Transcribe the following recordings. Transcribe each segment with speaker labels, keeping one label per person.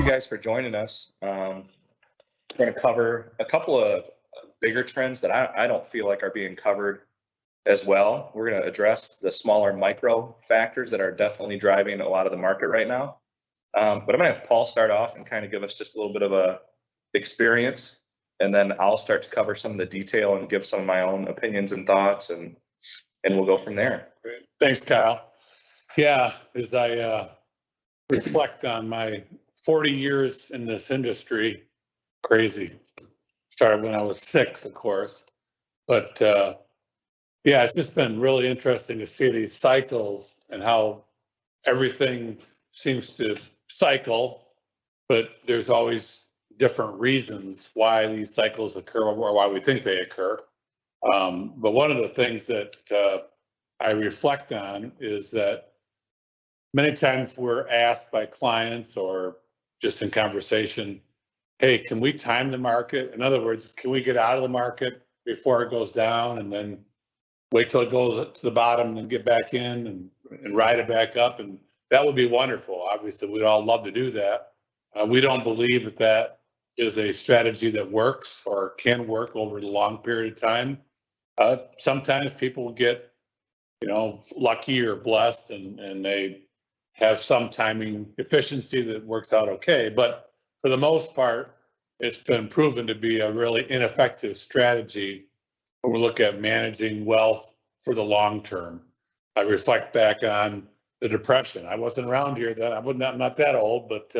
Speaker 1: you guys for joining us. We're going to cover a couple of bigger trends that I don't feel like are being covered as well. We're going to address the smaller micro factors that are definitely driving a lot of the market right now. But I'm going to have Paul start off and kind of give us just a little bit of a experience, and then I'll start to cover some of the detail and give some of my own opinions and thoughts, and we'll go from there.
Speaker 2: Great. Thanks, Kyle. Yeah, as I reflect on my 40 years in this industry, crazy. Started when I was 6, of course. But yeah, it's just been really interesting to see these cycles and how everything seems to cycle, but there's always different reasons why these cycles occur or why we think they occur. But one of the things that I reflect on is that many times we're asked by clients or just in conversation, hey, can we time the market? In other words, can we get out of the market before it goes down and then wait till it goes to the bottom and get back in and ride it back up? And that would be wonderful. Obviously, we'd all love to do that. We don't believe that that is a strategy that works or can work over a long period of time. Sometimes people get, lucky or blessed and they have some timing efficiency that works out okay. But for the most part, it's been proven to be a really ineffective strategy when we look at managing wealth for the long term. I reflect back on the Depression. I wasn't around here then. I'm not that old, but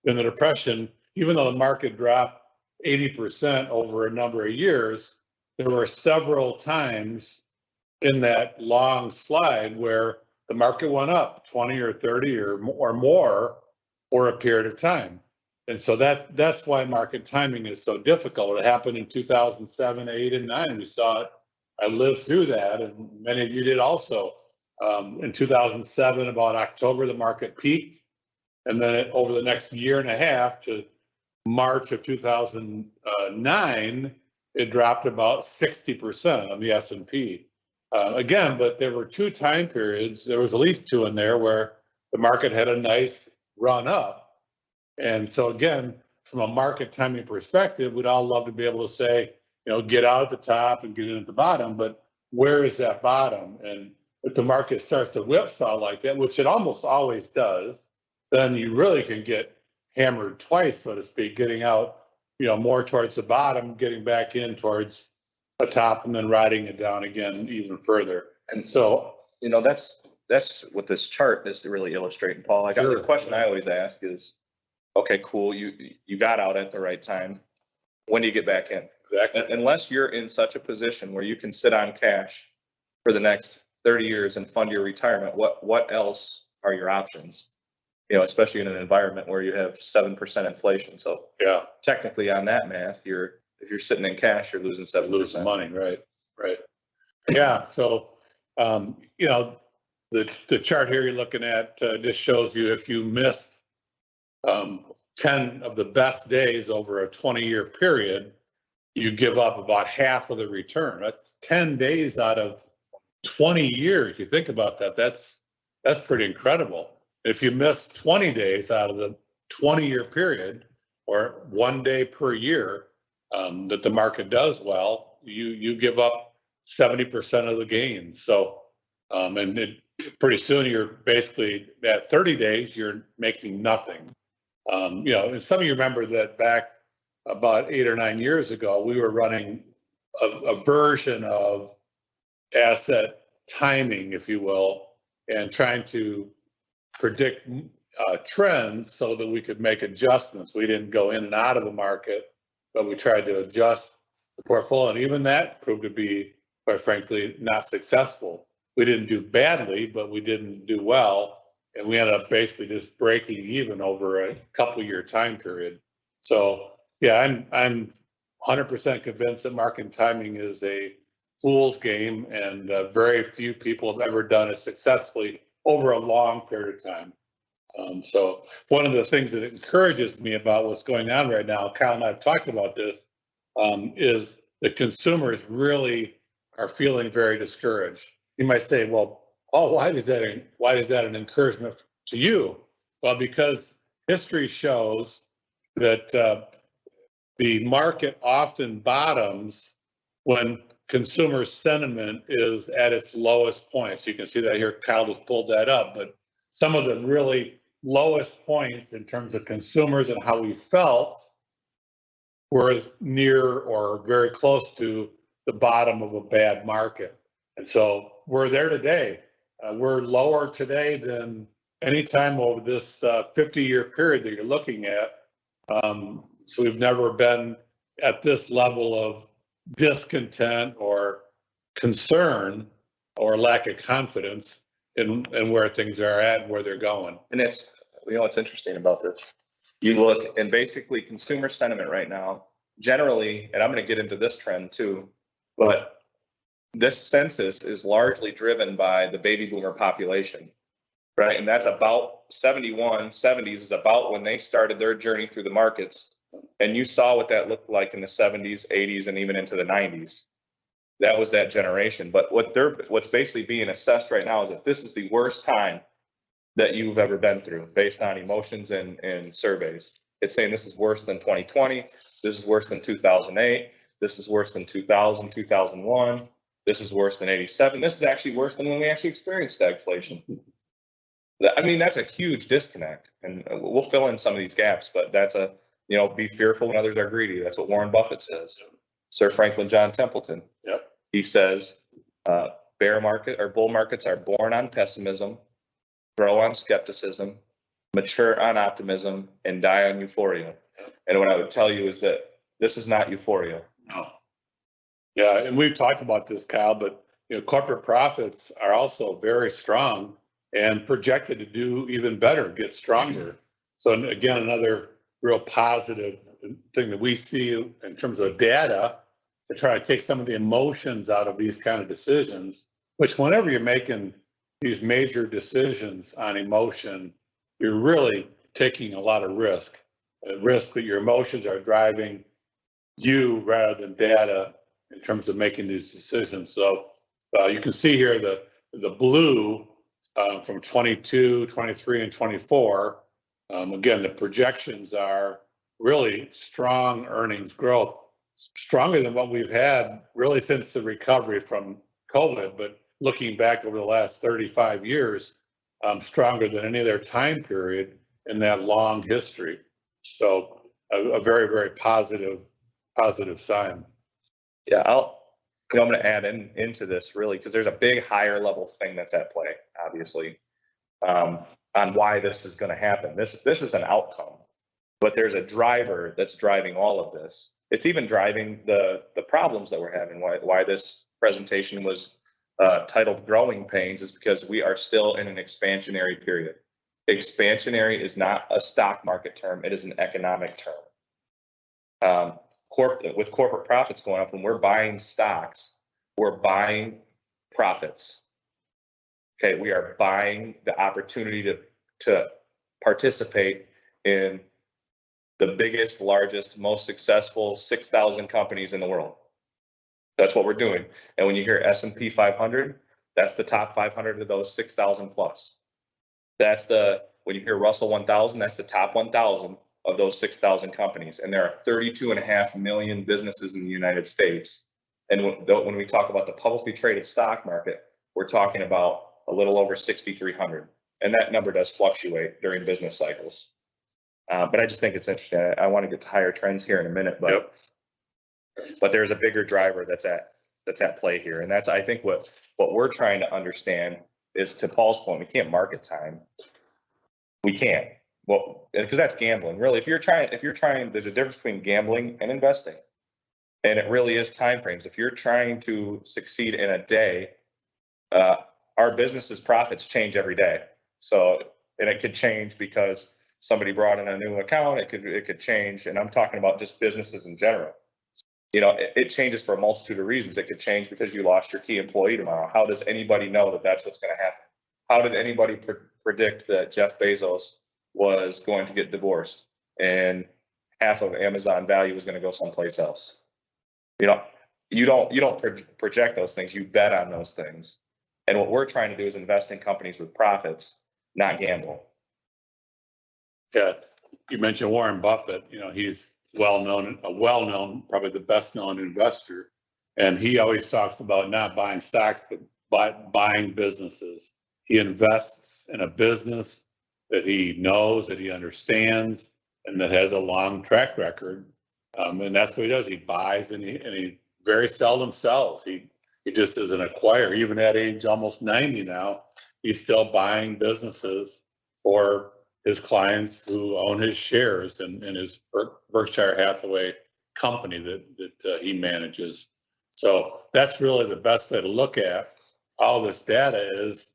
Speaker 2: in the Depression, even though the market dropped 80% over a number of years, there were several times in that long slide where the market went up 20 or 30 or more for a period of time. And so that's why market timing is so difficult. It happened in 2007, 8, and 9. We saw it. I lived through that, and many of you did also. In 2007, about October, the market peaked. And then over the next year and a half to March of 2009, it dropped about 60% on the S&P. Again, but there were 2 time periods, there was at least 2 in there where the market had a nice run up. And so again, from a market timing perspective, we'd all love to be able to say, get out at the top and get in at the bottom, but where is that bottom? And if the market starts to whipsaw like that, which it almost always does, then you really can get hammered twice, so to speak, getting out, more towards the bottom, getting back in towards the top, and then riding it down again even further. And so,
Speaker 1: that's what this chart is really illustrating, Paul. The question I always ask is, okay, cool, you got out at the right time. When do you get back in?
Speaker 2: Exactly.
Speaker 1: Unless you're in such a position where you can sit on cash for the next 30 years and fund your retirement, what else are your options? Especially in an environment where you have 7% inflation. So
Speaker 2: yeah,
Speaker 1: technically on that math, if you're sitting in cash, you're losing 7%.
Speaker 2: Losing money, right. Yeah, so the chart here you're looking at just shows you if you missed 10 of the best days over a 20-year period, you give up about half of the return. That's 10 days out of 20 years. You think about that, that's pretty incredible. If you miss 20 days out of the 20-year period, or 1 day per year that the market does well, you give up 70% of the gains. So, pretty soon you're basically at 30 days, you're making nothing. And some of you remember that back about 8 or 9 years ago, we were running a version of asset timing, if you will, and trying to predict trends so that we could make adjustments. We didn't go in and out of the market, but we tried to adjust the portfolio. And even that proved to be, quite frankly, not successful. We didn't do badly, but we didn't do well. And we ended up basically just breaking even over a couple-year time period. So yeah, I'm 100% convinced that market timing is a fool's game, and very few people have ever done it successfully over a long period of time. So one of the things that encourages me about what's going on right now, Kyle and I have talked about this, is the consumers really are feeling very discouraged. You might say, well, why is that an encouragement to you? Well, because history shows that the market often bottoms when consumer sentiment is at its lowest point. So you can see that here, Kyle just pulled that up, but some of the really lowest points in terms of consumers and how we felt were near or very close to the bottom of a bad market. And so we're there today. We're lower today than any time over this 50-year period that you're looking at. So we've never been at this level of discontent or concern or lack of confidence in where things are at and where they're going.
Speaker 1: And it's, what's interesting about this? You look, and basically consumer sentiment right now, generally, and I'm going to get into this trend too, but this census is largely driven by the baby boomer population, right? And that's about 70s is about when they started their journey through the markets. And you saw what that looked like in the 70s, 80s, and even into the 90s. That was that generation. But what's basically being assessed right now is that this is the worst time that you've ever been through based on emotions and surveys. It's saying this is worse than 2020. This is worse than 2008. This is worse than 2000, 2001. This is worse than 87. This is actually worse than when we actually experienced stagflation. I mean, that's a huge disconnect, and we'll fill in some of these gaps, but that's be fearful when others are greedy. That's what Warren Buffett says. Sir Franklin John Templeton.
Speaker 2: Yep.
Speaker 1: He says, bear market or bull markets are born on pessimism, grow on skepticism, mature on optimism, and die on euphoria. And what I would tell you is that this is not euphoria.
Speaker 2: No. Yeah, and we've talked about this, Kyle, but corporate profits are also very strong and projected to do even better, get stronger. So again, another real positive thing that we see in terms of data to try to take some of the emotions out of these kind of decisions, which whenever you're making these major decisions on emotion, you're really taking a lot of risk that your emotions are driving you rather than data in terms of making these decisions. So you can see here the blue from 22, 23, and 24. Again, the projections are really strong earnings growth, stronger than what we've had really since the recovery from COVID, but looking back over the last 35 years, stronger than any other time period in that long history. So a very, very positive sign.
Speaker 1: Yeah, I'm going to add into this really because there's a big higher level thing that's at play, obviously, on why this is going to happen. This is an outcome, but there's a driver that's driving all of this. It's even driving the problems that we're having. Why this presentation was titled "Growing Pains" is because we are still in an expansionary period. Expansionary is not a stock market term; it is an economic term. With corporate profits going up, when we're buying stocks, we're buying profits. Okay, we are buying the opportunity to participate in the biggest, largest, most successful 6,000 companies in the world. That's what we're doing. And when you hear S&P 500, that's the top 500 of those 6,000 plus. When you hear Russell 1000, that's the top 1,000 of those 6,000 companies. And there are 32.5 million businesses in the United States. And when we talk about the publicly traded stock market, we're talking about a little over 6,300. And that number does fluctuate during business cycles. But I just think it's interesting. I want to get to higher trends here in a minute, but there's a bigger driver that's at play here. And that's, I think, what we're trying to understand is, to Paul's point, we can't market time. We can't. Well, because that's gambling. Really, if you're trying, there's a difference between gambling and investing. And it really is time frames. If you're trying to succeed in a day, our business's profits change every day. So, and it could change because somebody brought in a new account. It could change. And I'm talking about just businesses in general. It changes for a multitude of reasons. It could change because you lost your key employee tomorrow. How does anybody know that that's what's going to happen? How did anybody predict that Jeff Bezos was going to get divorced and half of Amazon value was going to go someplace else? You don't project those things. You bet on those things. And what we're trying to do is invest in companies with profits, not gamble.
Speaker 2: Yeah, you mentioned Warren Buffett, he's well-known, probably the best known investor. And he always talks about not buying stocks, but buying businesses. He invests in a business that he knows, that he understands, and that has a long track record. And that's what he does. He buys and he very seldom sells. He just is an acquirer. Even at age almost 90 now, he's still buying businesses for his clients who own his shares in his Berkshire Hathaway company that he manages. So that's really the best way to look at all this data is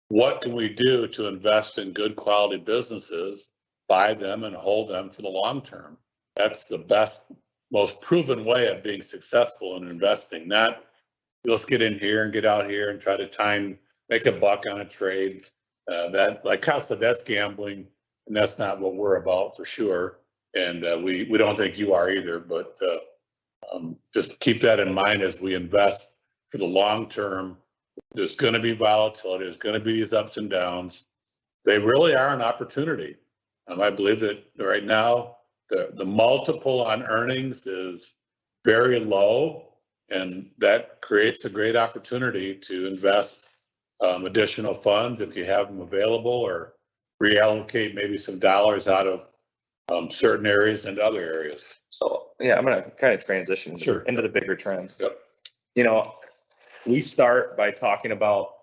Speaker 2: what can we do to invest in good quality businesses, buy them and hold them for the long term. That's the best, most proven way of being successful in investing, not let's get in here and get out here and try to make a buck on a trade. That, like Kyle said, that's gambling, and that's not what we're about for sure. And we don't think you are either, but just keep that in mind as we invest for the long term. There's going to be volatility. There's going to be these ups and downs. They really are an opportunity. I believe that right now the multiple on earnings is very low, and that creates a great opportunity to invest additional funds if you have them available, or reallocate maybe some dollars out of certain areas into other areas.
Speaker 1: So yeah, I'm going to kind of transition into the bigger trends.
Speaker 2: Yep.
Speaker 1: We start by talking about,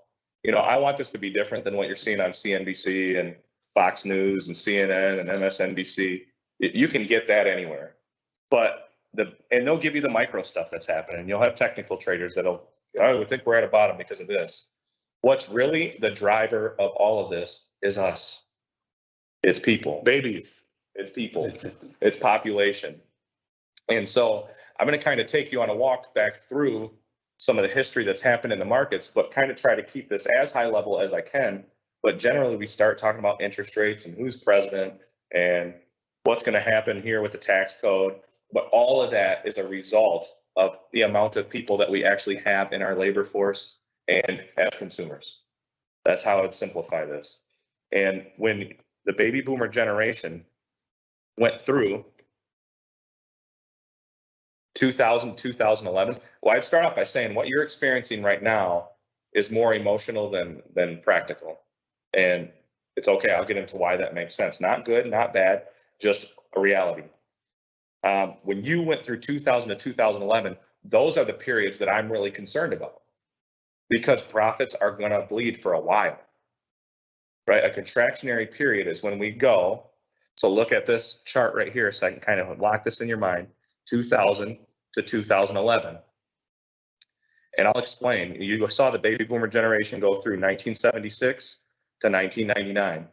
Speaker 1: I want this to be different than what you're seeing on CNBC and Fox News and CNN and MSNBC. You can get that anywhere, but and they'll give you the micro stuff that's happening. You'll have technical traders that'll, I would think we're at a bottom because of this. What's really the driver of all of this is us. It's people.
Speaker 2: Babies.
Speaker 1: It's people. It's population. And so I'm going to kind of take you on a walk back through some of the history that's happened in the markets, but kind of try to keep this as high level as I can. But generally, we start talking about interest rates and who's president and what's going to happen here with the tax code. But all of that is a result of the amount of people that we actually have in our labor force and as consumers. That's how I'd simplify this. And when the baby boomer generation went through 2000, 2011, well, I'd start off by saying what you're experiencing right now is more emotional than practical. And it's okay. I'll get into why that makes sense. Not good, not bad, just a reality. When you went through 2000 to 2011, those are the periods that I'm really concerned about, because profits are going to bleed for a while, right? A contractionary period is when we go. So look at this chart right here so I can kind of lock this in your mind, 2000 to 2011. And I'll explain. You saw the baby boomer generation go through 1976 to 1999.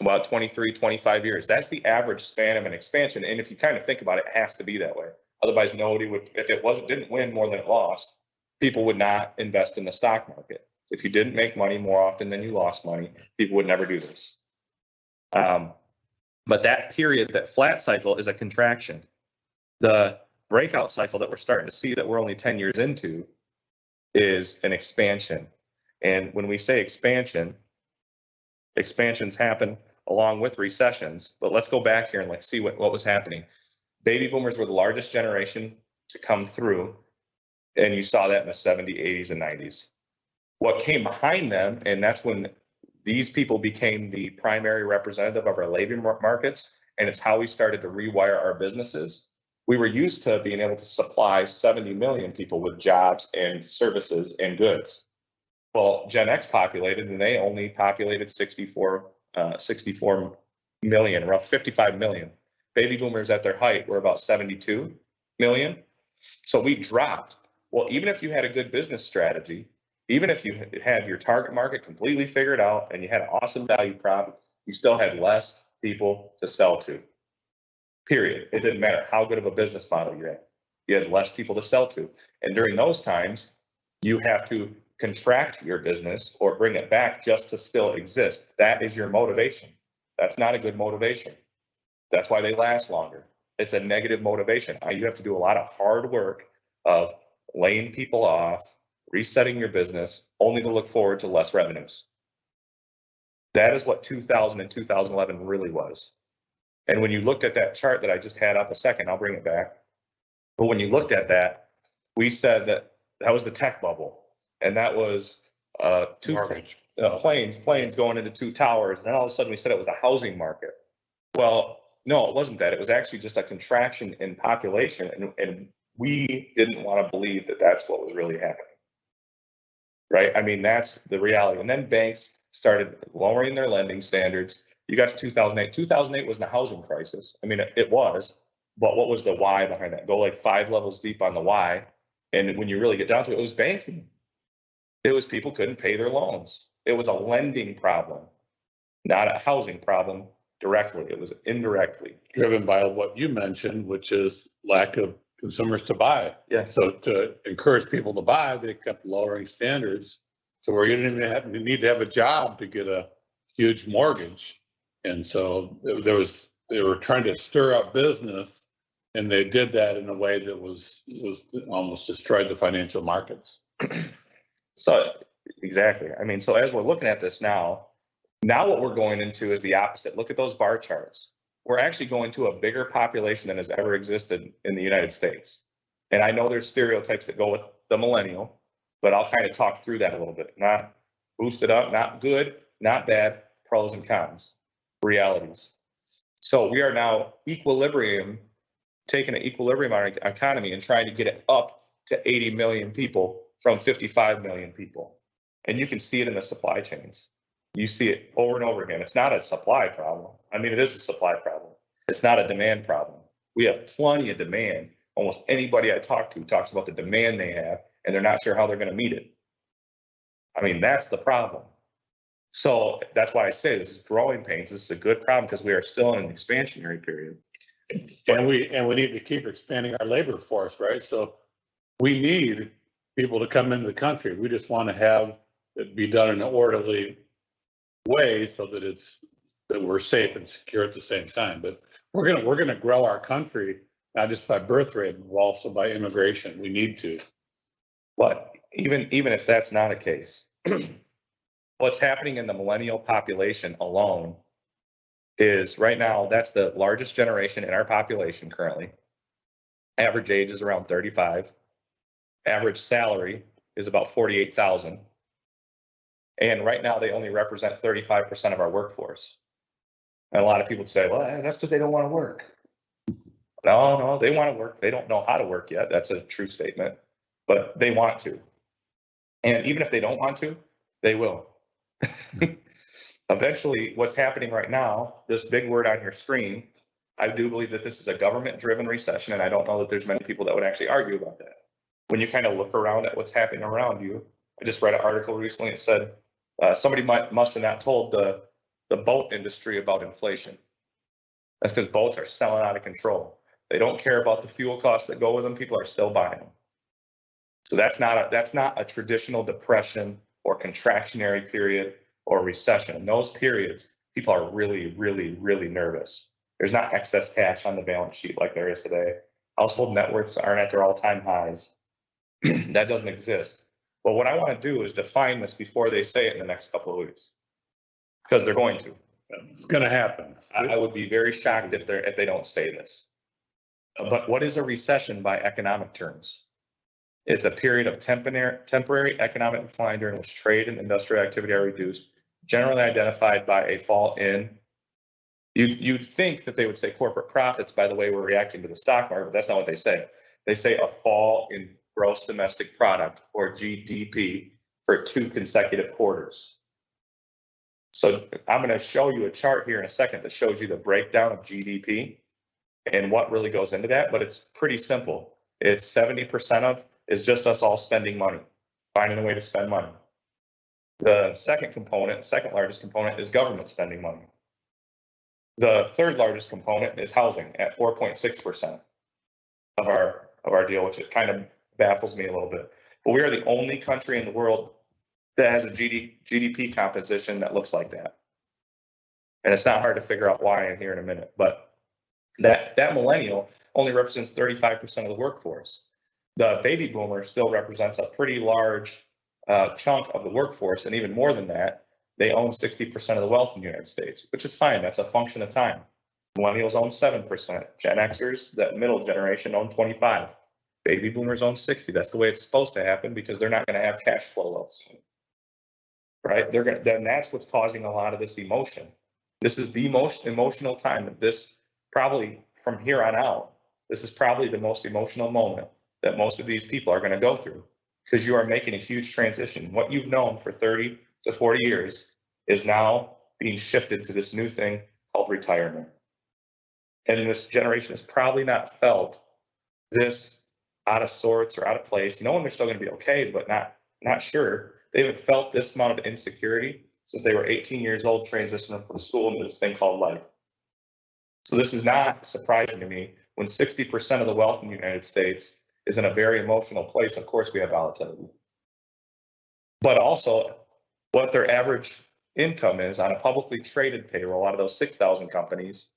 Speaker 1: About 23, 25 years. That's the average span of an expansion. And if you kind of think about it, it has to be that way. Otherwise, nobody would, if it didn't win more than it lost, people would not invest in the stock market. If you didn't make money more often than you lost money, people would never do this. But that period, that flat cycle, is a contraction. The breakout cycle that we're starting to see that we're only 10 years into is an expansion. And when we say expansions happen along with recessions. But let's go back here and see what was happening. Baby boomers were the largest generation to come through, and you saw that in the 70s, 80s, and 90s. What came behind them, and that's when these people became the primary representative of our labor markets, and it's how we started to rewire our businesses. We were used to being able to supply 70 million people with jobs and services and goods. Well, Gen X populated, and they only populated 64 million, around 55 million. Baby boomers at their height were about 72 million. So we dropped. Well, even if you had a good business strategy, even if you had your target market completely figured out and you had an awesome value prop, you still had less people to sell to. Period. It didn't matter how good of a business model you had. You had less people to sell to. And during those times, you have to contract your business or bring it back just to still exist. That is your motivation. That's not a good motivation. That's why they last longer. It's a negative motivation. You have to do a lot of hard work of laying people off, resetting your business, only to look forward to less revenues. That is what 2000 and 2011 really was. And when you looked at that chart that I just had up a second, I'll bring it back. But when you looked at that, we said that that was the tech bubble. And that was
Speaker 2: Mortgage.
Speaker 1: planes going into two towers. And then all of a sudden we said it was the housing market. Well, no, it wasn't that. It was actually just a contraction in population. And we didn't want to believe that that's what was really happening. Right? I mean, that's the reality. And then banks started lowering their lending standards. You got to 2008. 2008 was the housing crisis. I mean, it was, but what was the why behind that? Go like 5 levels deep on the why. And when you really get down to it, it was banking. It was people couldn't pay their loans. It was a lending problem, not a housing problem directly. It was indirectly.
Speaker 2: Driven by what you mentioned, which is lack of consumers to buy.
Speaker 1: Yeah.
Speaker 2: So to encourage people to buy, they kept lowering standards. So where you didn't even need to have a job to get a huge mortgage. And so they were trying to stir up business, and they did that in a way that was almost destroyed the financial markets.
Speaker 1: So exactly. I mean, so as we're looking at this now what we're going into is the opposite. Look at those bar charts. We're actually going to a bigger population than has ever existed in the United States. And I know there's stereotypes that go with the millennial, but I'll kind of talk through that a little bit. Not boost it up, not good, not bad, pros and cons, realities. So we are now taking an equilibrium economy and trying to get it up to 80 million people from 55 million people. And you can see it in the supply chains. You see it over and over again. It's not a supply problem. I mean, it is a supply problem. It's not a demand problem. We have plenty of demand. Almost anybody I talk to talks about the demand they have, and they're not sure how they're going to meet it. I mean, that's the problem. So that's why I say this is growing pains. This is a good problem because we are still in an expansionary period.
Speaker 2: And we need to keep expanding our labor force, right? So we need people to come into the country. We just want to have it be done in an orderly way so that we're safe and secure at the same time. But we're gonna grow our country not just by birth rate, but also by immigration. We need to.
Speaker 1: But even if that's not a case, what's happening in the millennial population alone is right now that's the largest generation in our population currently. Average age is around 35. Average salary is about 48,000. And right now they only represent 35% of our workforce. And a lot of people say, well, that's because they don't want to work. No, they want to work. They don't know how to work yet. That's a true statement, but they want to. And even if they don't want to, they will. Eventually, what's happening right now, this big word on your screen, I do believe that this is a government-driven recession, and I don't know that there's many people that would actually argue about that. When you kind of look around at what's happening around you, I just read an article recently that said somebody must have not told the boat industry about inflation. That's because boats are selling out of control. They don't care about the fuel costs that go with them. People are still buying them. So that's not a traditional depression or contractionary period or recession. In those periods, people are really, really, really nervous. There's not excess cash on the balance sheet like there is today. Household net worths aren't at their all-time highs. That doesn't exist. But what I want to do is define this before they say it in the next couple of weeks, because they're going to.
Speaker 2: It's going to happen.
Speaker 1: I would be very shocked if they don't say this. But what is a recession by economic terms? It's a period of temporary economic decline during which trade and industrial activity are reduced, generally identified by a fall in. You'd think that they would say corporate profits by the way we're reacting to the stock market, but that's not what they say. They say a fall in gross domestic product, or GDP, for 2 consecutive quarters. So I'm going to show you a chart here in a second that shows you the breakdown of GDP and what really goes into that, but it's pretty simple. It's 70% of is just us all spending money, finding a way to spend money. The second largest component is government spending money. The third largest component is housing at 4.6% of our deal, which it kind of baffles me a little bit. But we are the only country in the world that has a GDP composition that looks like that. And it's not hard to figure out why in here in a minute, but that millennial only represents 35% of the workforce. The baby boomer still represents a pretty large chunk of the workforce, and even more than that, they own 60% of the wealth in the United States, which is fine. That's a function of time. Millennials own 7%. Gen Xers, that middle generation, own 25. Baby boomers own 60. That's the way it's supposed to happen because they're not going to have cash flow loss, right? Then that's what's causing a lot of this emotion. This is the most emotional time that this probably from here on out, this is probably the most emotional moment that most of these people are going to go through because you are making a huge transition. What you've known for 30 to 40 years is now being shifted to this new thing called retirement. And this generation has probably not felt this out of sorts or out of place, knowing they're still going to be okay, but not sure. They haven't felt this amount of insecurity since they were 18 years old, transitioning from school into this thing called life. So this is not surprising to me when 60% of the wealth in the United States is in a very emotional place. Of course, we have volatility, but also what their average income is on a publicly traded payroll out of those 6,000 companies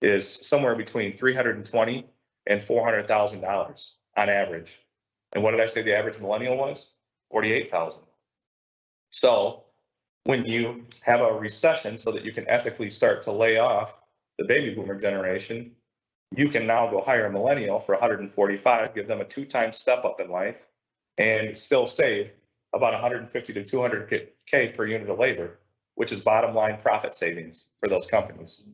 Speaker 1: is somewhere between $320,000 and $400,000 on average. And what did I say the average millennial was? 48,000. So when you have a recession so that you can ethically start to lay off the baby boomer generation, you can now go hire a millennial for 145, give them a 2-time step up in life, and still save about 150 to 200K per unit of labor, which is bottom line profit savings for those companies.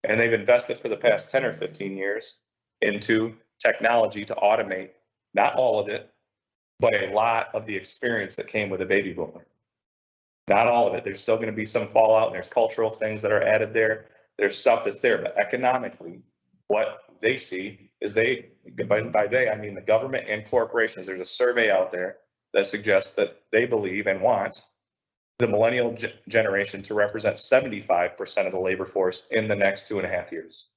Speaker 1: And they've invested for the past 10 or 15 years into technology to automate, not all of it, but a lot of the experience that came with a baby boomer. Not all of it. There's still going to be some fallout, and there's cultural things that are added there. There's stuff that's there, but economically, what they see is by they, I mean the government and corporations. There's a survey out there that suggests that they believe and want the millennial generation to represent 75% of the labor force in the next 2.5 years.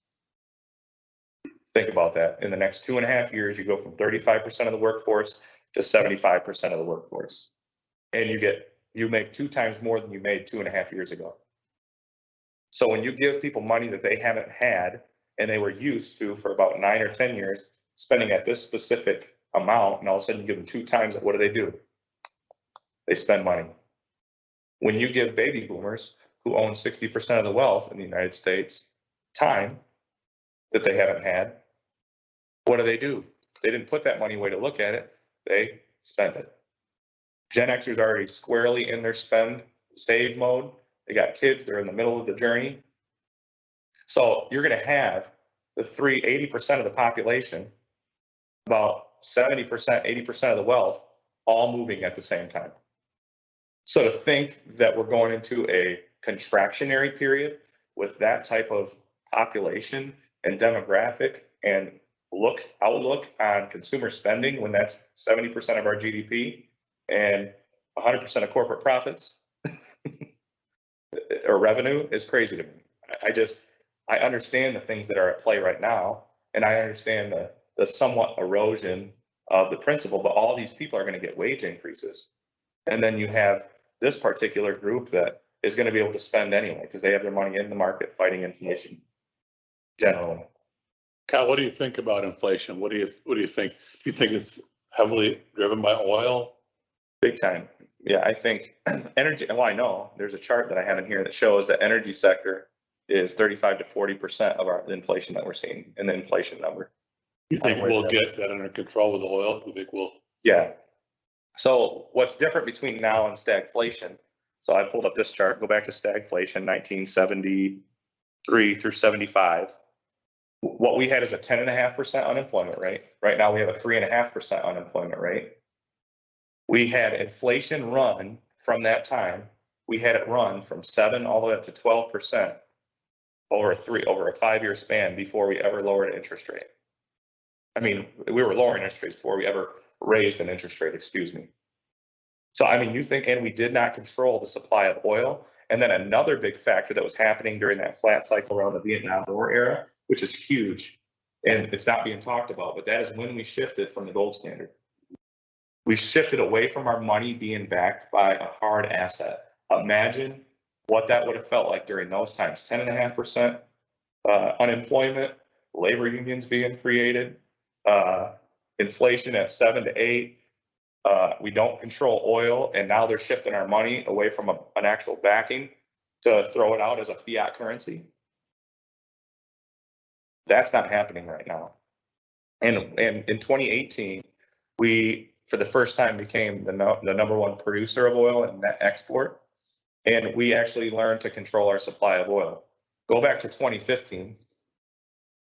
Speaker 1: Think about that. In the next 2.5 years, you go from 35% of the workforce to 75% of the workforce. And you make 2 times more than you made 2.5 years ago. So when you give people money that they haven't had and they were used to for about 9 or 10 years, spending at this specific amount, and all of a sudden you give them 2 times it, what do? They spend money. When you give baby boomers who own 60% of the wealth in the United States time that they haven't had, what do? They didn't put that money away to look at it. They spend it. Gen Xers are already squarely in their save mode. They got kids, they're in the middle of the journey. So you're going to have the 80% of the population, about 70%, 80% of the wealth, all moving at the same time. So to think that we're going into a contractionary period with that type of population and demographic and outlook on consumer spending when that's 70% of our GDP and 100% of corporate profits or revenue is crazy to me. I understand the things that are at play right now, and I understand the somewhat erosion of the principle, but all these people are going to get wage increases. And then you have this particular group that is going to be able to spend anyway because they have their money in the market fighting inflation generally.
Speaker 2: Kyle, what do you think about inflation? What do you think? Do you think it's heavily driven by oil?
Speaker 1: Big time. Yeah, I think energy, well, I know there's a chart that I have in here that shows the energy sector is 35 to 40% of our inflation that we're seeing in the inflation number.
Speaker 2: You think we'll get that under control with oil? You think we'll?
Speaker 1: Yeah. So what's different between now and stagflation? So I pulled up this chart, go back to stagflation, 1973 through 75. What we had is a 10.5% unemployment rate. Right now we have a 3.5% unemployment rate. We had inflation run from that time. We had it run from 7 all the way up to 12% over a 5-year span before we ever lowered an interest rate. I mean, we were lowering interest rates before we ever raised an interest rate, excuse me. So, I mean, and we did not control the supply of oil. And then another big factor that was happening during that flat cycle around the Vietnam War era, which is huge, and it's not being talked about, but that is when we shifted from the gold standard. We shifted away from our money being backed by a hard asset. Imagine what that would have felt like during those times. 10.5% unemployment, labor unions being created, inflation at 7 to 8, We don't control oil, and now they're shifting our money away from an actual backing to throw it out as a fiat currency. That's not happening right now. And in 2018, we, for the first time, became the number one producer of oil and net export. And we actually learned to control our supply of oil. Go back to 2015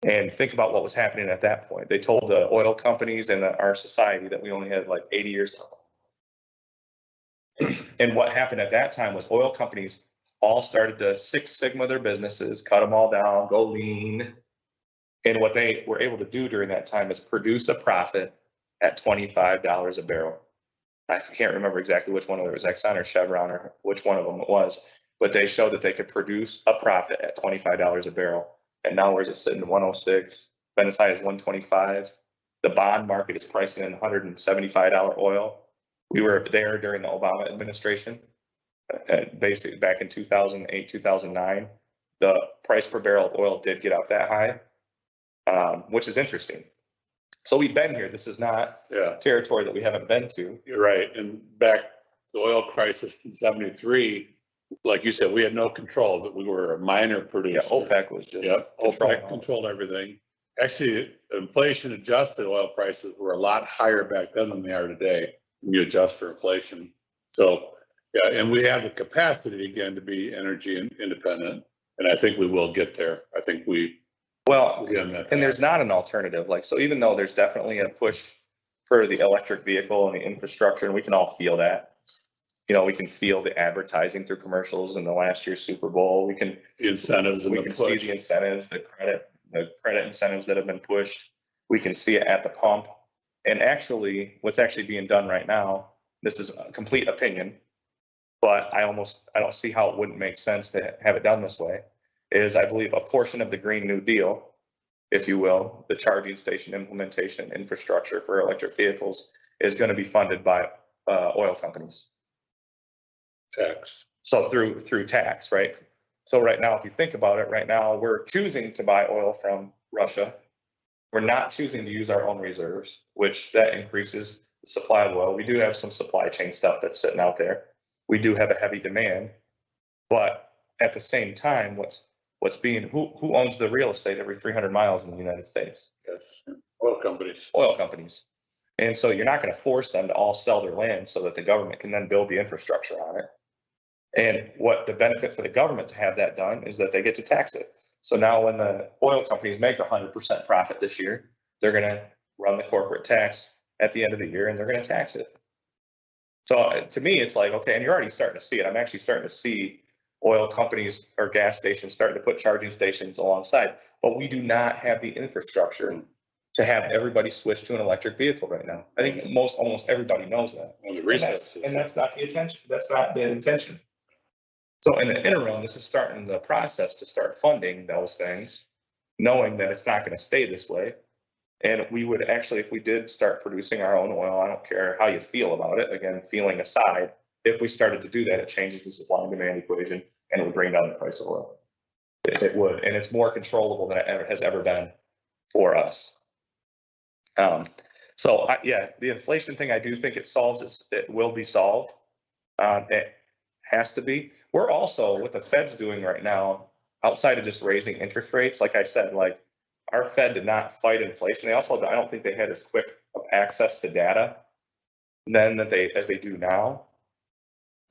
Speaker 1: and think about what was happening at that point. They told the oil companies and our society that we only had like 80 years left. And what happened at that time was oil companies all started to Six Sigma their businesses, cut them all down, go lean. And what they were able to do during that time is produce a profit at $25 a barrel. I can't remember exactly which one, whether it was Exxon or Chevron or which one of them it was, but they showed that they could produce a profit at $25 a barrel. And now where's it sitting? 106, been as high as 125. The bond market is pricing in $175 oil. We were there during the Obama administration, basically back in 2008, 2009. The price per barrel of oil did get up that high, which is interesting. So we've been here. This is not territory that we haven't been to.
Speaker 2: You're right. And back the oil crisis in '73, like you said, we had no control of it. We were a minor producer.
Speaker 1: Yeah, OPEC was just
Speaker 2: OPEC controlled everything. Actually, inflation adjusted oil prices were a lot higher back then than they are today when you adjust for inflation. So yeah, and we have the capacity again to be energy independent, and I think we will get there. I think we.
Speaker 1: Well, and there's not an alternative. Like, so even though there's definitely a push for the electric vehicle and the infrastructure, and we can all feel that, you know, we can feel the advertising through commercials in the last year's Super Bowl. We can
Speaker 2: the incentives,
Speaker 1: we can see the incentives, the credit incentives that have been pushed. We can see it at the pump. And actually, what's actually being done right now, this is a complete opinion, but I don't see how it wouldn't make sense to have it done this way. Is I believe a portion of the Green New Deal, if you will, the charging station implementation infrastructure for electric vehicles is going to be funded by oil companies.
Speaker 2: Tax.
Speaker 1: So through tax, right? So right now, if you think about it, right now we're choosing to buy oil from Russia. We're not choosing to use our own reserves, which that increases the supply of oil. We do have some supply chain stuff that's sitting out there. We do have a heavy demand, but at the same time, what's being, who owns the real estate every 300 miles in the United States?
Speaker 2: Yes, oil companies.
Speaker 1: Oil companies. And so you're not going to force them to all sell their land so that the government can then build the infrastructure on it. And what the benefit for the government to have that done is that they get to tax it. So now when the oil companies make 100% profit this year, they're going to run the corporate tax at the end of the year and they're going to tax it. So to me, it's like, okay, and you're already starting to see it. I'm actually starting to see oil companies or gas stations starting to put charging stations alongside, but we do not have the infrastructure to have everybody switch to an electric vehicle right now. I think almost everybody knows that. And that's not the intention. That's not the intention. So in the interim, this is starting the process to start funding those things, knowing that it's not going to stay this way. And we would actually, if we did start producing our own oil, I don't care how you feel about it, again, feeling aside, if we started to do that, it changes the supply and demand equation and it would bring down the price of oil. It would, and it's more controllable than it has ever been for us. Yeah, the inflation thing, I do think it will be solved. It has to be. We're also, what the Fed's doing right now, outside of just raising interest rates, like I said, like our Fed did not fight inflation. They also, I don't think they had as quick of access to data then as they do now.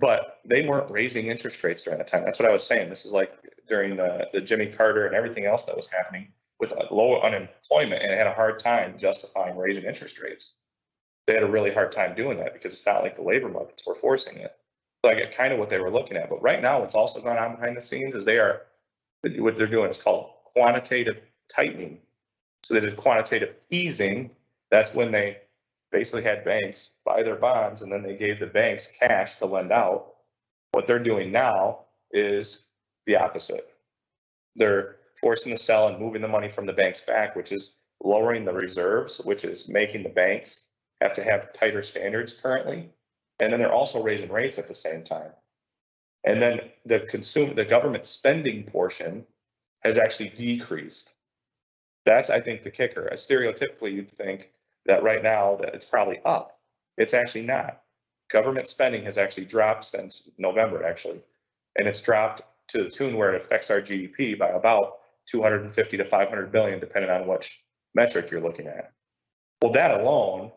Speaker 1: But they weren't raising interest rates during that time. That's what I was saying. This is like during the Jimmy Carter and everything else that was happening with low unemployment, and it had a hard time justifying raising interest rates. They had a really hard time doing that because it's not like the labor markets were forcing it. So I get kind of what they were looking at. But right now, what's also going on behind the scenes is what they're doing is called quantitative tightening. So they did quantitative easing. That's when they basically had banks buy their bonds and then they gave the banks cash to lend out. What they're doing now is the opposite. They're forcing to sell and moving the money from the banks back, which is lowering the reserves, which is making the banks have to have tighter standards currently. And then they're also raising rates at the same time. And then the government spending portion has actually decreased. That's, I think, the kicker. Stereotypically, you'd think that right now that it's probably up It's actually not. Government spending has actually dropped since November, actually. And it's dropped to the tune where it affects our GDP by about 250 to 500 billion, depending on which metric you're looking at. Well, that alone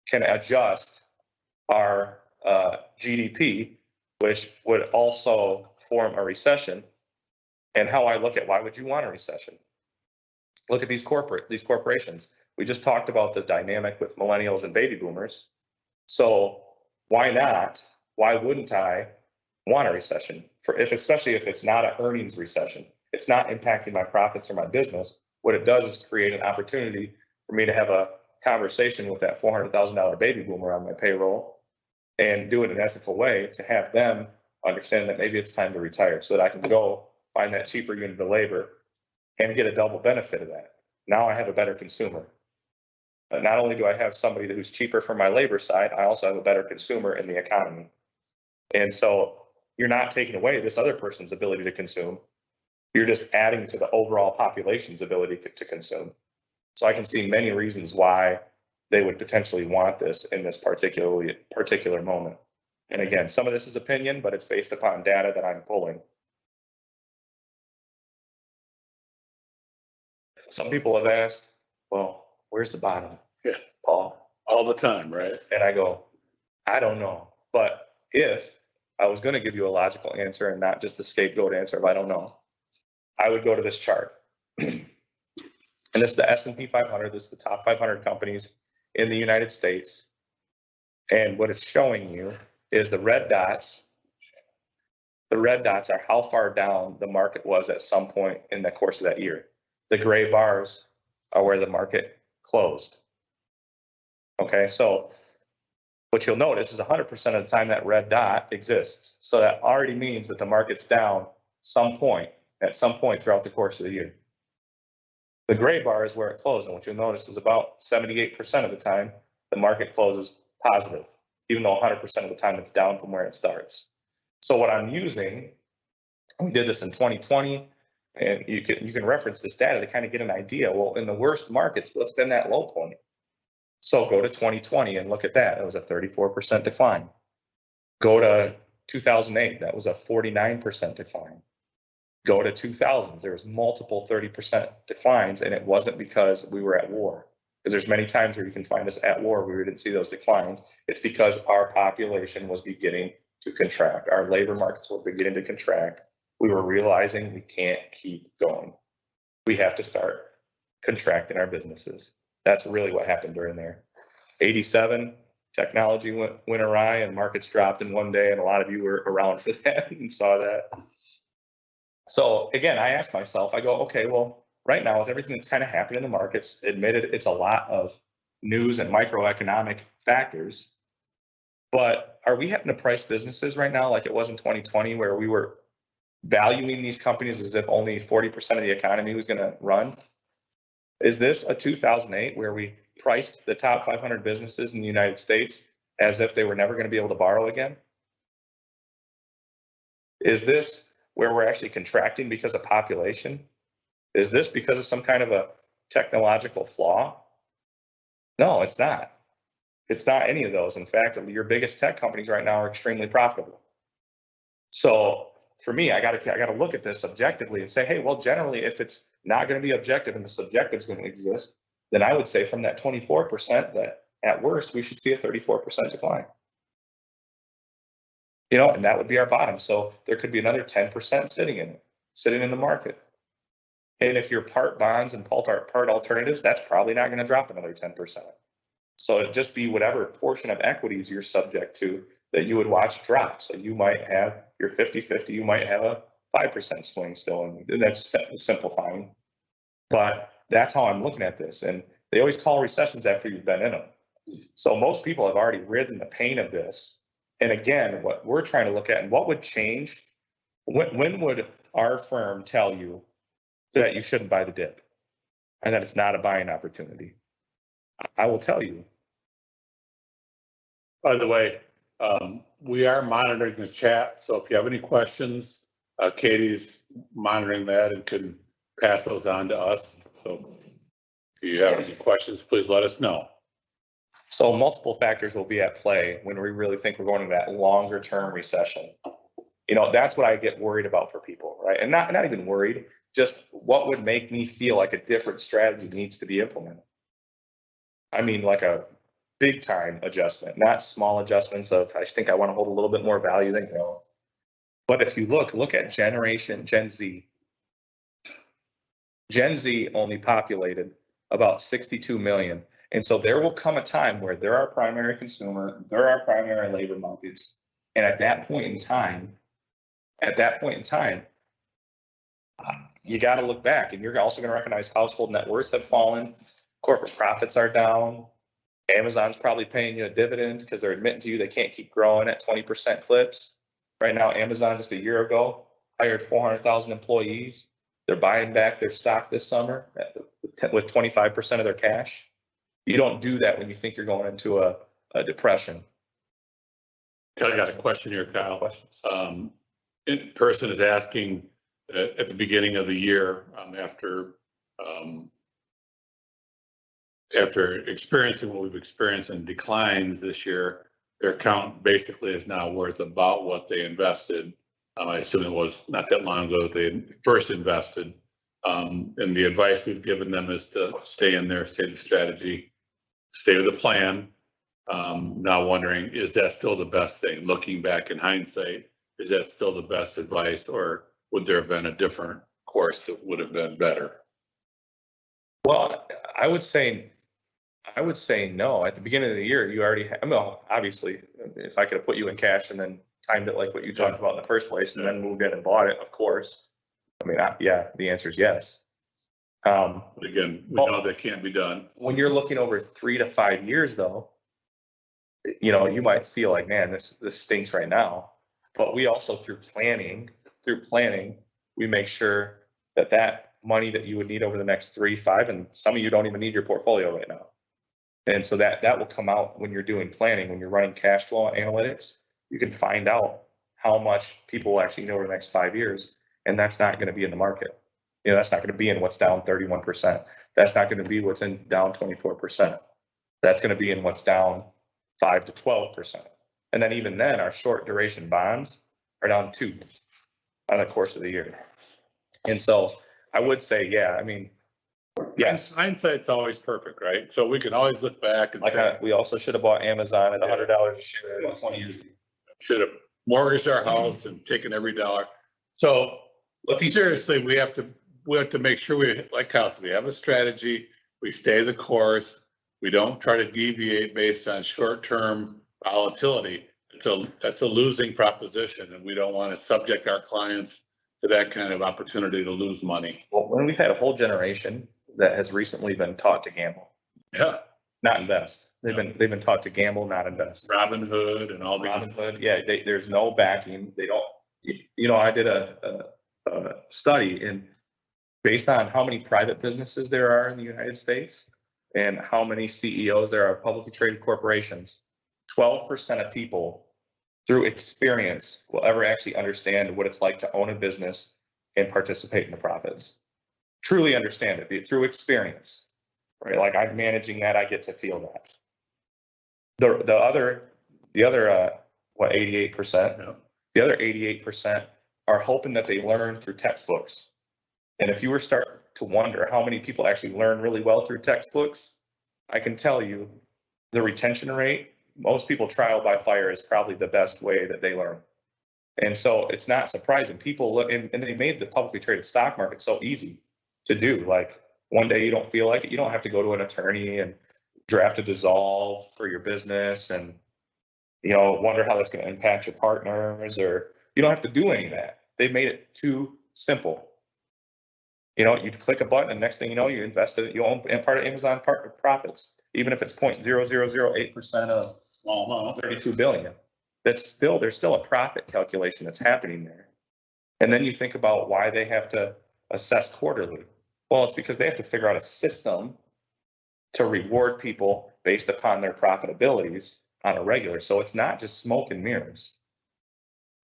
Speaker 1: can adjust our GDP, which would also form a recession. And how I look at why would you want a recession? Look at these corporations. We just talked about the dynamic with millennials and baby boomers. So why not? Why wouldn't I want a recession? Especially if it's not an earnings recession, it's not impacting my profits or my business. What it does is create an opportunity for me to have a conversation with that $400,000 baby boomer on my payroll and do it in an ethical way to have them understand that maybe it's time to retire so that I can go find that cheaper unit of labor and get a double benefit of that. Now I have a better consumer. But not only do I have somebody who's cheaper for my labor side, I also have a better consumer in the economy. And so you're not taking away this other person's ability to consume. You're just adding to the overall population's ability to consume. So I can see many reasons why they would potentially want this in this particular moment. And again, some of this is opinion, but it's based upon data that I'm pulling. Some people have asked, well, where's the bottom?
Speaker 2: Yeah.
Speaker 1: Paul?
Speaker 2: All the time, right?
Speaker 1: And I go, I don't know. But if I was going to give you a logical answer and not just the scapegoat answer of I don't know, I would go to this chart. And this is the S&P 500. This is the top 500 companies in the United States. And what it's showing you is the red dots. The red dots are how far down the market was at some point in the course of that year. The gray bars are where the market closed. Okay, so what you'll notice is 100% of the time that red dot exists. So that already means that the market's down at some point throughout the course of the year. The gray bar is where it closed, and what you'll notice is about 78% of the time the market closes positive, even though 100% of the time it's down from where it starts. So what I'm using, we did this in 2020, and you can reference this data to kind of get an idea. Well, in the worst markets, what's been that low point? So go to 2020 and look at that. It was a 34% decline. Go to 2008, that was a 49% decline. Go to 2000s, there was multiple 30% declines, and it wasn't because we were at war. Because there's many times where you can find us at war where we didn't see those declines. It's because our population was beginning to contract. Our labor markets were beginning to contract. We were realizing we can't keep going. We have to start contracting our businesses. That's really what happened during there. 87, technology went awry and markets dropped in one day, and a lot of you were around for that and saw that. So again, I asked myself, I go, okay, well, right now with everything that's kind of happening in the markets, admitted it's a lot of news and microeconomic factors, but are we having to price businesses right now like it was in 2020 where we were valuing these companies as if only 40% of the economy was going to run? Is this a 2008 where we priced the top 500 businesses in the United States as if they were never going to be able to borrow again? Is this where we're actually contracting because of population? Is this because of some kind of a technological flaw? No, it's not. It's not any of those. In fact, your biggest tech companies right now are extremely profitable. So for me, I got to look at this objectively and say, hey, well, generally, if it's not going to be objective and the subjective is going to exist, then I would say from that 24% that at worst, we should see a 34% decline. And that would be our bottom. So there could be another 10% sitting in the market. And if you're part bonds and part alternatives, that's probably not going to drop another 10%. So it'd just be whatever portion of equities you're subject to that you would watch drop. So you might have your 50-50, you might have a 5% swing still. And that's simplifying. But that's how I'm looking at this. And they always call recessions after you've been in them. So most people have already ridden the pain of this. And again, what we're trying to look at and what would change, when would our firm tell you that you shouldn't buy the dip and that it's not a buying opportunity? I will tell you.
Speaker 2: By the way, we are monitoring the chat. So if you have any questions, Katie's monitoring that and can pass those on to us. So if you have any questions, please let us know.
Speaker 1: So multiple factors will be at play when we really think we're going into that longer term recession. That's what I get worried about for people, right? And not even worried, just what would make me feel like a different strategy needs to be implemented. I mean, like a big time adjustment, not small adjustments of, I think I want to hold a little bit more value than grow. But if you look at Gen Z. Gen Z only populated about 62 million. And so there will come a time where they're our primary consumer, they're our primary labor markets. And at that point in time, you got to look back, and you're also going to recognize household net worths have fallen, corporate profits are down. Amazon's probably paying you a dividend because they're admitting to you they can't keep growing at 20% clips. Right now, Amazon just a year ago hired 400,000 employees. They're buying back their stock this summer with 25% of their cash. You don't do that when you think you're going into a depression.
Speaker 2: I got a question here, Kyle. Person is asking at the beginning of the year, after experiencing what we've experienced in declines this year, their account basically is now worth about what they invested. I assume it was not that long ago that they first invested. And the advice we've given them is to stay in there, stay the strategy, stay with the plan. Now wondering, is that still the best thing? Looking back in hindsight, is that still the best advice, or would there have been a different course that would have been better?
Speaker 1: Well, I would say no. At the beginning of the year, you already well, obviously, if I could have put you in cash and then timed it like what you talked about in the first place and then moved in and bought it, of course. I mean, yeah, the answer is yes.
Speaker 2: But again, we know that can't be done.
Speaker 1: When you're looking over 3 to 5 years, though, you might feel like, man, this stinks right now. But we also, through planning, we make sure that money that you would need over the next 3, 5, and some of you don't even need your portfolio right now. And so that will come out when you're doing planning, when you're running cash flow analytics. You can find out how much people will actually need over the next 5 years, and that's not going to be in the market. That's not going to be in what's down 31%. That's not going to be what's in down 24%. That's going to be in what's down 5 to 12%. And then even then, our short duration bonds are down 2 on the course of the year. And so I would say, yeah, I mean, yes.
Speaker 2: Hindsight's always perfect, right? So we can always look back and say,
Speaker 1: we also should have bought Amazon at $100 a share 20 years ago.
Speaker 2: Should have mortgaged our house and taken every dollar. So seriously, we have to make sure like Kyle said, we have a strategy, we stay the course, we don't try to deviate based on short-term volatility. That's a losing proposition, and we don't want to subject our clients to that kind of opportunity to lose money.
Speaker 1: Well, when we've had a whole generation that has recently been taught to gamble.
Speaker 2: Yeah.
Speaker 1: Not invest. They've been taught to gamble, not invest.
Speaker 2: Robinhood and all these.
Speaker 1: Robinhood, yeah. There's no backing. They don't. I did a study based on how many private businesses there are in the United States and how many CEOs there are of publicly traded corporations. 12% of people, through experience, will ever actually understand what it's like to own a business and participate in the profits. Truly understand it, be it through experience, right? Like I'm managing that, I get to feel that. The other 88%?
Speaker 2: Yeah.
Speaker 1: The other 88% are hoping that they learn through textbooks. And if you were start to wonder how many people actually learn really well through textbooks, I can tell you the retention rate, most people trial by fire is probably the best way that they learn. And so it's not surprising. People look, and they made the publicly traded stock market so easy to do. Like one day you don't feel like it, you don't have to go to an attorney and draft a dissolve for your business and wonder how that's going to impact your partners, or you don't have to do any of that. They made it too simple. You click a button and next thing you know, you invested it, you own part of Amazon profits, even if it's 0.0008% of
Speaker 2: small amount,
Speaker 1: 32 billion. There's still a profit calculation that's happening there. And then you think about why they have to assess quarterly. Well, it's because they have to figure out a system to reward people based upon their profitabilities on a regular. So it's not just smoke and mirrors.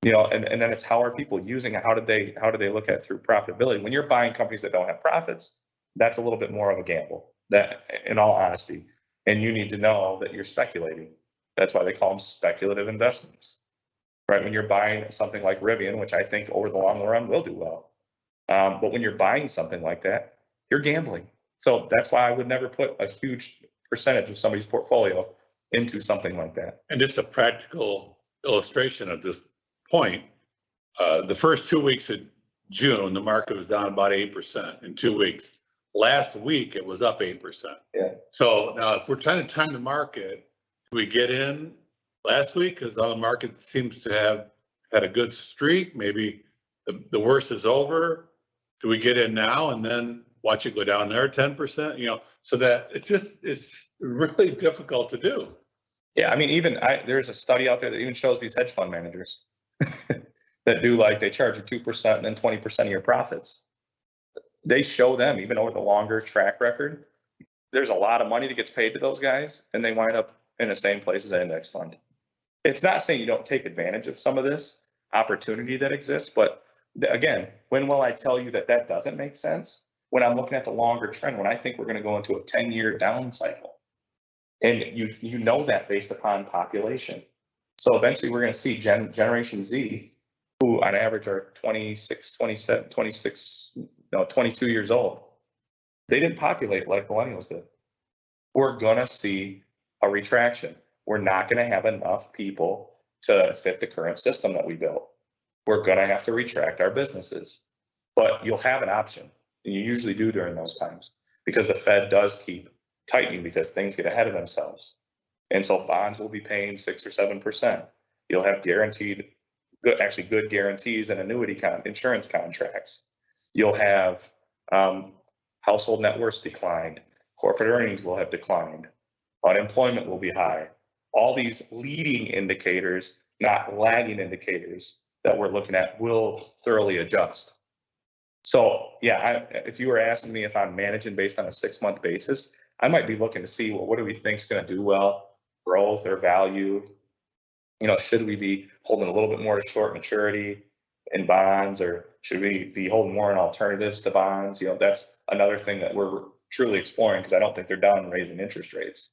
Speaker 1: And then it's how are people using it? How do they look at it through profitability? When you're buying companies that don't have profits, that's a little bit more of a gamble. That, in all honesty, And you need to know that you're speculating. That's why they call them speculative investments, right? When you're buying something like Rivian, which I think over the long run will do well. But when you're buying something like that, you're gambling. So that's why I would never put a huge percentage of somebody's portfolio into something like that.
Speaker 2: And just a practical illustration of this point, the first 2 weeks of June, the market was down about 8% in 2 weeks. Last week, it was up 8%.
Speaker 1: Yeah.
Speaker 2: So now if we're trying to time the market, do we get in last week? Because the market seems to have had a good streak. Maybe the worst is over. Do we get in now and then watch it go down there 10%? You know, so that it's really difficult to do.
Speaker 1: Yeah, I mean, there's a study out there that even shows these hedge fund managers that do they charge you 2% and then 20% of your profits. They show them even over the longer track record, there's a lot of money that gets paid to those guys, and they wind up in the same place as an index fund. It's not saying you don't take advantage of some of this opportunity that exists, but again, when will I tell you that that doesn't make sense? When I'm looking at the longer trend, when I think we're going to go into a 10-year down cycle. And you know that based upon population. So eventually we're going to see Generation Z, who on average are 26, 27, 26, no, 22 years old. They didn't populate like millennials did. We're going to see a retraction. We're not going to have enough people to fit the current system that we built. We're going to have to retract our businesses. But you'll have an option. And you usually do during those times because the Fed does keep tightening because things get ahead of themselves. And so bonds will be paying 6 or 7%. You'll have guaranteed, good guarantees and insurance contracts. You'll have household net worths declined. Corporate earnings will have declined. Unemployment will be high. All these leading indicators, not lagging indicators that we're looking at, will thoroughly adjust. So yeah, if you were asking me if I'm managing based on a 6-month basis, I might be looking to see, well, what do we think is going to do well, growth or value? You know, should we be holding a little bit more to short maturity in bonds, or should we be holding more in alternatives to bonds? You know, that's another thing that we're truly exploring because I don't think they're done raising interest rates.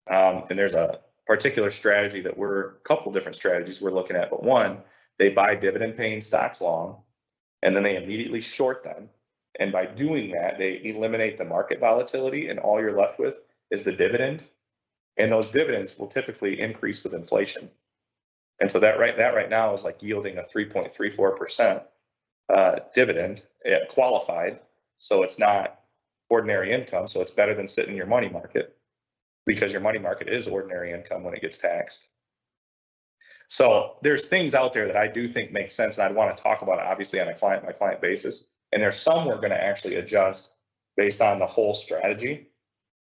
Speaker 1: And there's a particular strategy that a couple different strategies we're looking at, but one, they buy dividend paying stocks long, and then they immediately short them. And by doing that, they eliminate the market volatility, and all you're left with is the dividend. And those dividends will typically increase with inflation. And so that right now is like yielding a 3.34% dividend qualified. So it's not ordinary income. So it's better than sitting in your money market because your money market is ordinary income when it gets taxed. So there's things out there that I do think make sense, and I'd want to talk about it obviously on a client by client basis. And there's some we're going to actually adjust based on the whole strategy.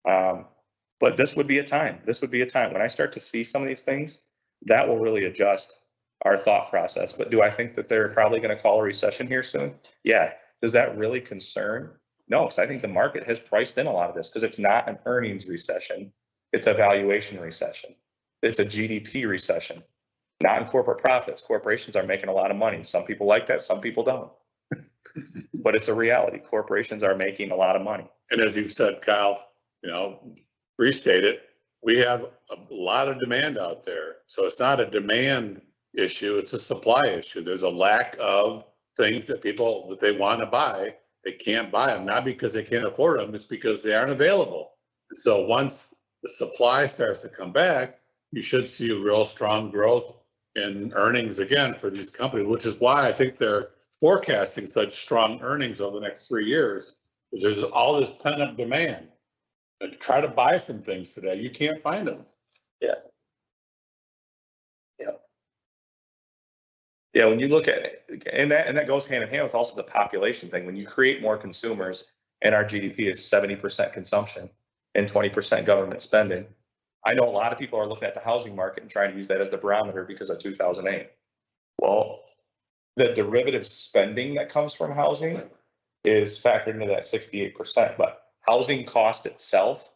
Speaker 1: But this would be a time. This would be a time when I start to see some of these things that will really adjust our thought process. But do I think that they're probably going to call a recession here soon? Yeah. Does that really concern? No, because I think the market has priced in a lot of this because it's not an earnings recession. It's a valuation recession. It's a GDP recession, not in corporate profits. Corporations are making a lot of money. Some people like that. Some people don't. But it's a reality. Corporations are making a lot of money.
Speaker 2: And as you've said, Kyle, restate it. We have a lot of demand out there. So it's not a demand issue, it's a supply issue. There's a lack of things that they want to buy. They can't buy them, not because they can't afford them, it's because they aren't available. So once the supply starts to come back, you should see a real strong growth in earnings again for these companies, which is why I think they're forecasting such strong earnings over the next 3 years, is there's all this pent-up demand. And try to buy some things today, you can't find them.
Speaker 1: Yeah, when you look at it, and that goes hand in hand with also the population thing. When you create more consumers and our GDP is 70% consumption and 20% government spending, I know a lot of people are looking at the housing market and trying to use that as the barometer because of 2008. Well, the derivative spending that comes from housing is factored into that 68%, but housing cost itself,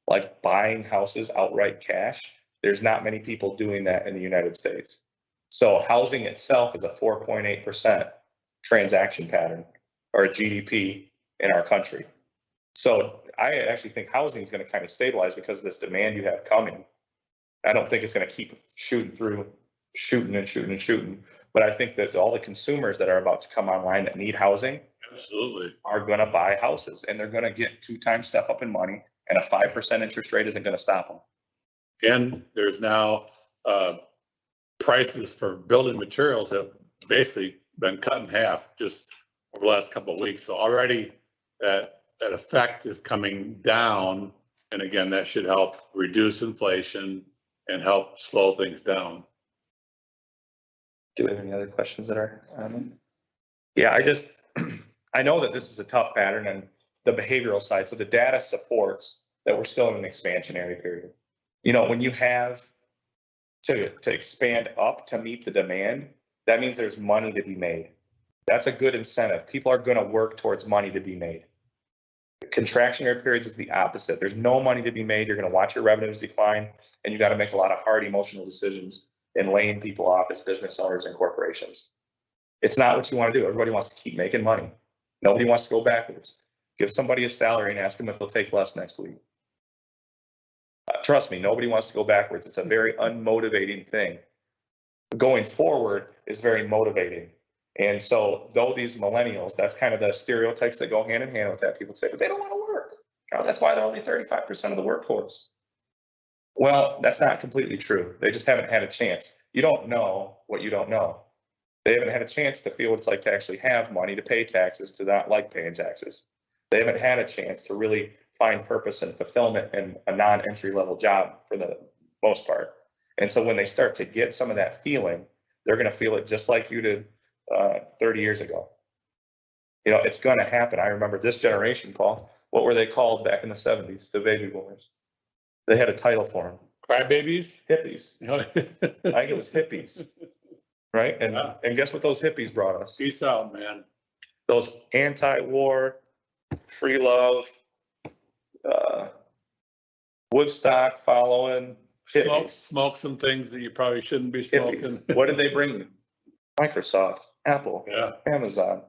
Speaker 1: like buying houses outright cash, there's not many people doing that in the United States. So housing itself is a 4.8% transaction pattern or a GDP in our country. So I actually think housing is going to kind of stabilize because of this demand you have coming. I don't think it's going to keep shooting. But I think that all the consumers that are about to come online that need housing
Speaker 2: Absolutely.
Speaker 1: are going to buy houses, and they're going to get 2x step up in money, and a 5% interest rate isn't going to stop them.
Speaker 2: And there's now prices for building materials have basically been cut in half just over the last couple of weeks. So already that effect is coming down. And again, that should help reduce inflation and help slow things down.
Speaker 1: Do we have any other questions that are? Yeah, I know that this is a tough pattern and the behavioral side. So the data supports that we're still in an expansionary period. You know, when you have to expand up to meet the demand, that means there's money to be made. That's a good incentive. People are going to work towards money to be made. Contractionary periods is the opposite. There's no money to be made. You're going to watch your revenues decline, and you got to make a lot of hard emotional decisions in laying people off as business owners and corporations. It's not what you want to do. Everybody wants to keep making money. Nobody wants to go backwards. Give somebody a salary and ask them if they'll take less next week. Trust me, nobody wants to go backwards. It's a very unmotivating thing. Going forward is very motivating. And so though these millennials, that's kind of the stereotypes that go hand in hand with that. People say, but they don't want to work. Oh, that's why they're only 35% of the workforce. Well, that's not completely true. They just haven't had a chance. You don't know what you don't know. They haven't had a chance to feel what it's like to actually have money to pay taxes, to not like paying taxes. They haven't had a chance to really find purpose and fulfillment in a non-entry level job for the most part. And so when they start to get some of that feeling, they're going to feel it just like you did 30 years ago. You know, it's going to happen. I remember this generation, Paul. What were they called back in the 70s? The baby boomers. They had a title for them.
Speaker 2: Crybabies?
Speaker 1: Hippies. I think it was hippies. Right? And
Speaker 2: Yeah.
Speaker 1: and guess what those hippies brought us?
Speaker 2: Peace out, man.
Speaker 1: Those anti-war, free love, Woodstock following hippies.
Speaker 2: Smoke some things that you probably shouldn't be
Speaker 1: Hippies.
Speaker 2: smoking.
Speaker 1: What did they bring you? Microsoft, Apple,
Speaker 2: Yeah.
Speaker 1: Amazon.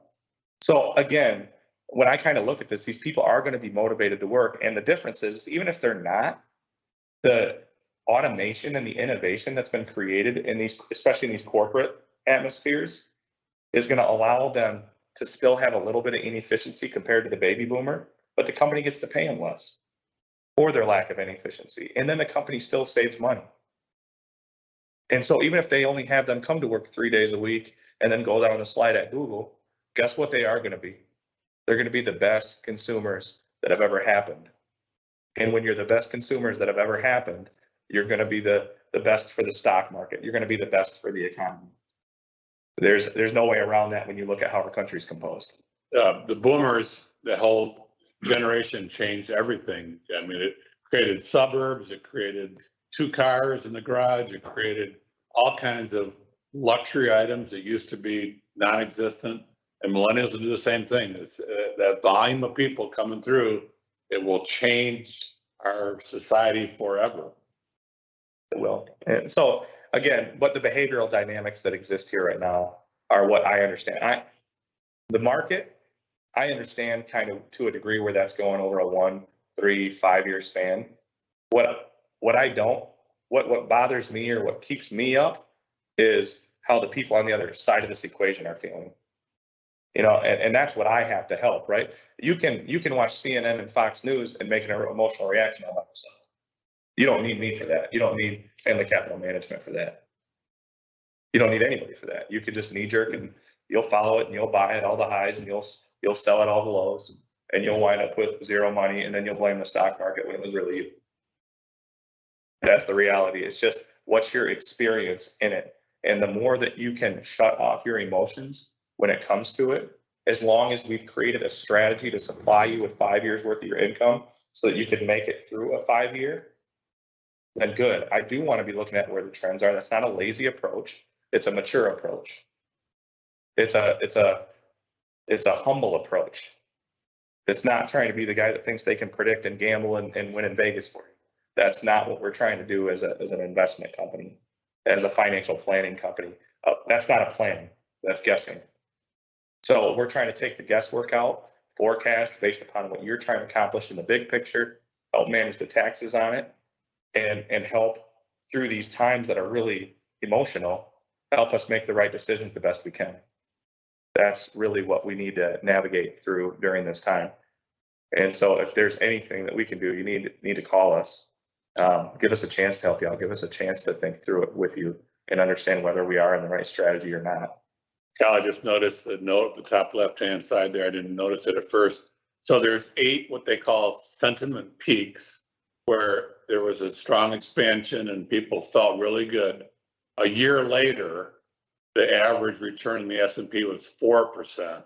Speaker 1: So again, when I kind of look at this, these people are going to be motivated to work. And the difference is, even if they're not, the automation and the innovation that's been created in these, especially in these corporate atmospheres, is going to allow them to still have a little bit of inefficiency compared to the baby boomer, but the company gets to pay them less for their lack of inefficiency. And then the company still saves money. And so even if they only have them come to work 3 days a week and then go down the slide at Google, guess what they are going to be? They're going to be the best consumers that have ever happened. And when you're the best consumers that have ever happened, you're going to be the best for the stock market. You're going to be the best for the economy. There's no way around that when you look at how our country's composed.
Speaker 2: The boomers, the whole generation changed everything. I mean, it created suburbs, it created 2 cars in the garage, it created all kinds of luxury items that used to be non-existent. And millennials will do the same thing. It's that volume of people coming through, it will change our society forever.
Speaker 1: It will. And so again, but the behavioral dynamics that exist here right now are what I understand. The market, I understand kind of to a degree where that's going over a 1, 3, 5 year span. What I don't, what bothers me or what keeps me up is how the people on the other side of this equation are feeling. You know, and that's what I have to help, right? You can watch CNN and Fox News and make an emotional reaction all by yourself. You don't need me for that. You don't need family capital management for that. You don't need anybody for that. You could just knee jerk and you'll follow it and you'll buy it all the highs and you'll sell it all the lows and you'll wind up with zero money and then you'll blame the stock market when it was really you. That's the reality. It's just what's your experience in it. And the more that you can shut off your emotions when it comes to it, as long as we've created a strategy to supply you with 5 years worth of your income so that you can make it through a 5 year, then good. I do want to be looking at where the trends are. That's not a lazy approach. It's a mature approach. It's a humble approach. It's not trying to be the guy that thinks they can predict and gamble and win in Vegas for you. That's not what we're trying to do as an investment company, as a financial planning company. That's not a plan. That's guessing. So we're trying to take the guesswork out, forecast based upon what you're trying to accomplish in the big picture, help manage the taxes on it, and help through these times that are really emotional, help us make the right decisions the best we can. That's really what we need to navigate through during this time. And so if there's anything that we can do, you need to call us. Give us a chance to help you out. Give us a chance to think through it with you and understand whether we are in the right strategy or not.
Speaker 2: Cal, I just noticed the note at the top left-hand side there. I didn't notice it at first. So there's 8 what they call sentiment peaks, where there was a strong expansion and people felt really good. A year later, the average return in the S&P was 4%.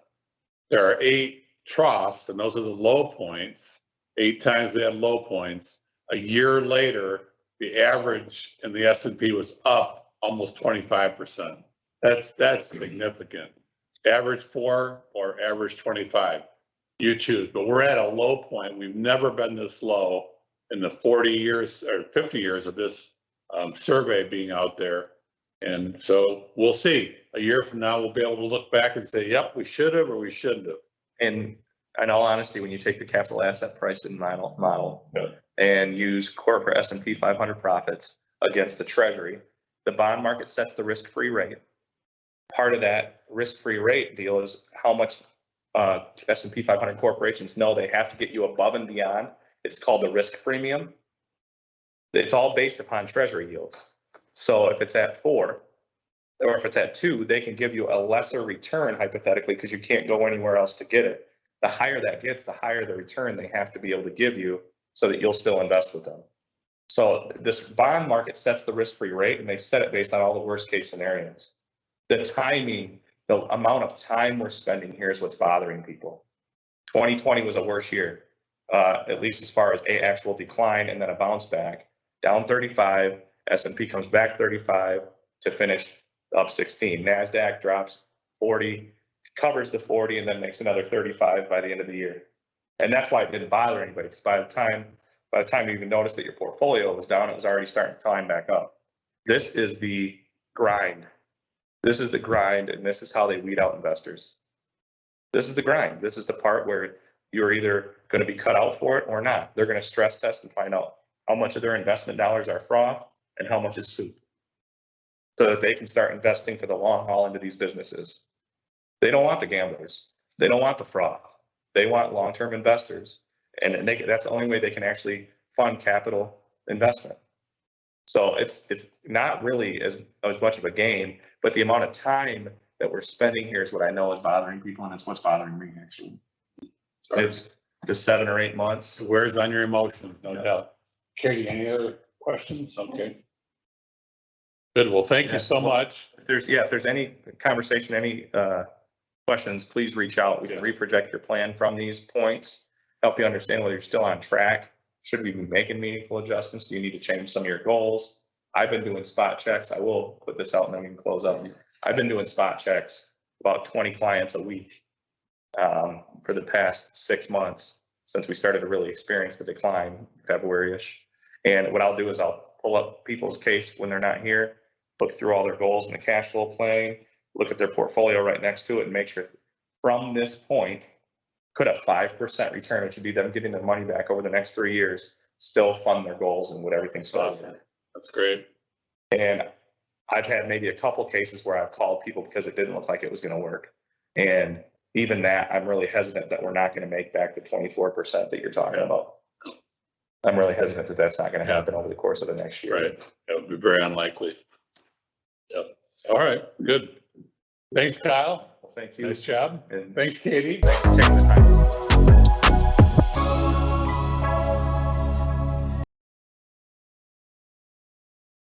Speaker 2: There are 8 troughs, and those are the low points. 8 times we had low points. A year later, the average in the S&P was up almost 25%. That's significant. Average 4 or average 25, you choose. But we're at a low point. We've never been this low in the 40 years or 50 years of this survey being out there. And so we'll see. A year from now, we'll be able to look back and say, yep, we should have or we shouldn't have.
Speaker 1: And in all honesty, when you take the capital asset pricing model and use corporate S&P 500 profits against the treasury, the bond market sets the risk-free rate. Part of that risk-free rate deal is how much S&P 500 corporations know they have to get you above and beyond. It's called the risk premium. It's all based upon treasury yields. So if it's at 4 or if it's at 2, they can give you a lesser return hypothetically because you can't go anywhere else to get it. The higher that gets, the higher the return they have to be able to give you so that you'll still invest with them. So this bond market sets the risk-free rate, and they set it based on all the worst case scenarios. The timing, the amount of time we're spending here is what's bothering people. 2020 was a worse year, at least as far as a actual decline and then a bounce back. Down 35, S&P comes back 35 to finish up 16. NASDAQ drops 40, covers the 40, and then makes another 35 by the end of the year. And that's why it didn't bother anybody, because by the time you even noticed that your portfolio was down, it was already starting to climb back up. This is the grind. This is the grind, and this is how they weed out investors. This is the grind. This is the part where you're either going to be cut out for it or not. They're going to stress test and find out how much of their investment dollars are froth and how much is soup, so that they can start investing for the long haul into these businesses. They don't want the gamblers. They don't want the froth. They want long-term investors. And that's the only way they can actually fund capital investment. So it's not really as much of a game, but the amount of time that we're spending here is what I know is bothering people, and it's what's bothering me, actually. It's the 7 or 8 months.
Speaker 2: Where's on your emotions, no doubt. Katie, any other questions? Okay. Good. Well, thank you so much.
Speaker 1: If there's any conversation, any questions, please reach out. We can reproject your plan from these points, help you understand whether you're still on track. Should we be making meaningful adjustments? Do you need to change some of your goals? I've been doing spot checks. I will put this out and then we can close up. I've been doing spot checks, about 20 clients a week for the past 6 months since we started to really experience the decline, February-ish. And what I'll do is I'll pull up people's case when they're not here, look through all their goals and the cash flow planning, look at their portfolio right next to it, and make sure from this point, could a 5% return, which would be them getting their money back over the next 3 years, still fund their goals and what everything starts.
Speaker 2: Awesome. That's great.
Speaker 1: And I've had maybe a couple cases where I've called people because it didn't look like it was going to work. And even that, I'm really hesitant that we're not going to make back the 24% that you're talking about. I'm really hesitant that that's not going to happen over the course of the next year.
Speaker 2: Right. That would be very unlikely. Yep. All right. Good. Thanks, Kyle.
Speaker 1: Well, thank you.
Speaker 2: Nice job.
Speaker 1: And
Speaker 2: thanks, Katie.
Speaker 1: thanks for taking the time.